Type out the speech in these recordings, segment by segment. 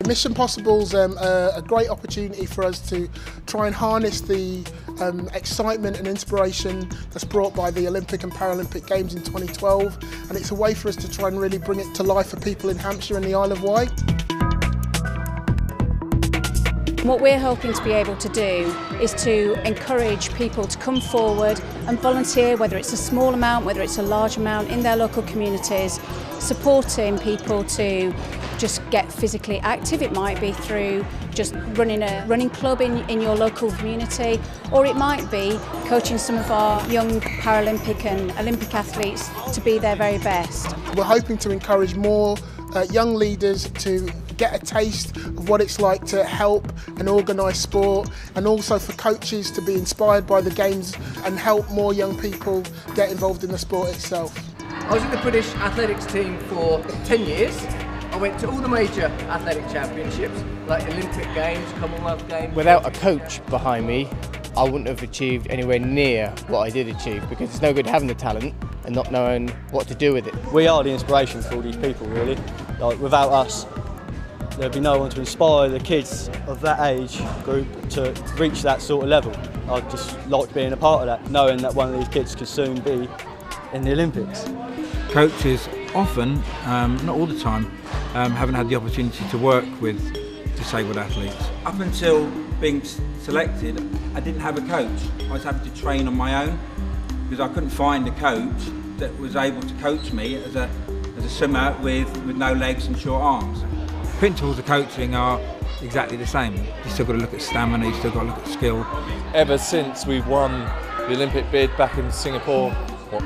Mission Possible's a great opportunity for us to try and harness the excitement and inspiration that's brought by the Olympic and Paralympic Games in 2012, and it's a way for us to try and really bring it to life for people in Hampshire and the Isle of Wight. What we're hoping to be able to do is to encourage people to come forward and volunteer, whether it's a small amount, whether it's a large amount, in their local communities, supporting people to just get physically active. It might be through just running a running club in your local community, or it might be coaching some of our young Paralympic and Olympic athletes to be their very best. We're hoping to encourage more young leaders to get a taste of what it's like to help and organise sport, and also for coaches to be inspired by the games and help more young people get involved in the sport itself. I was in the British athletics team for 10 years. I went to all the major athletic championships, like Olympic Games, Commonwealth Games. Without a coach behind me, I wouldn't have achieved anywhere near what I did achieve, because it's no good having the talent and not knowing what to do with it. We are the inspiration for all these people, really. Like, without us, there'd be no one to inspire the kids of that age group to reach that sort of level. I'd just like being a part of that, knowing that one of these kids could soon be in the Olympics. Coaches often, not all the time, haven't had the opportunity to work with disabled athletes. Up until being selected, I didn't have a coach. I was having to train on my own because I couldn't find a coach that was able to coach me as a swimmer with no legs and short arms. Principles of coaching are exactly the same. You've still got to look at stamina, you've still got to look at skill. Ever since we won the Olympic bid back in Singapore,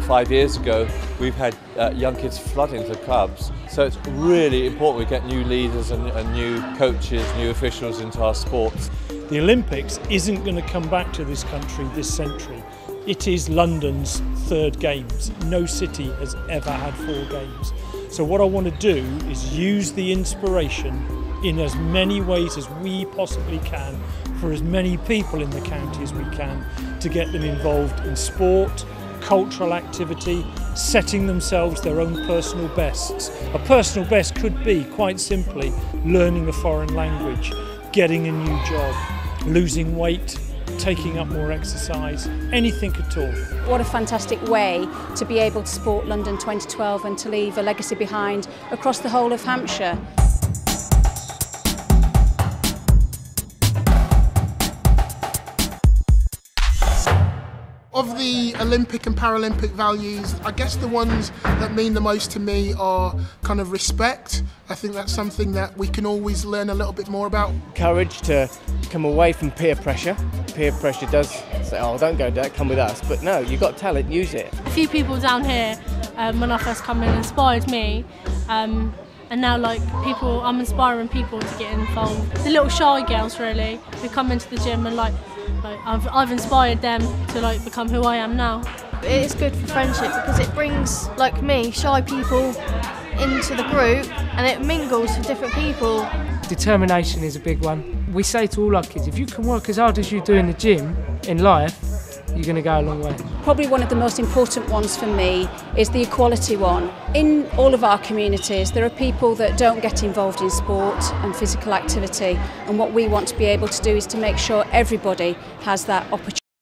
5 years ago, we've had young kids flooding the clubs. So it's really important we get new leaders and new coaches, new officials into our sports. The Olympics isn't going to come back to this country this century. It is London's third Games. No city has ever had 4 games. So what I want to do is use the inspiration in as many ways as we possibly can for as many people in the county as we can, to get them involved in sport, cultural activity, setting themselves their own personal bests. A personal best could be, quite simply, learning a foreign language, getting a new job, losing weight, taking up more exercise, anything at all. What a fantastic way to be able to support London 2012 and to leave a legacy behind across the whole of Hampshire. Of the Olympic and Paralympic values, I guess the ones that mean the most to me are kind of respect. I think that's something that we can always learn a little bit more about. Courage to come away from peer pressure. Peer pressure does say, oh, don't go there, come with us. But no, you've got talent, use it. A few people down here, when I first come in, inspired me. And now, I'm inspiring people to get involved. The little shy girls, really, who come into the gym and I've inspired them to become who I am now. It is good for friendship because it brings, like me, shy people into the group, and it mingles with different people. Determination is a big one. We say to all our kids, if you can work as hard as you do in the gym in life, you're going to go a long way. Probably one of the most important ones for me is the equality one. In all of our communities, there are people that don't get involved in sport and physical activity, and what we want to be able to do is to make sure everybody has that opportunity.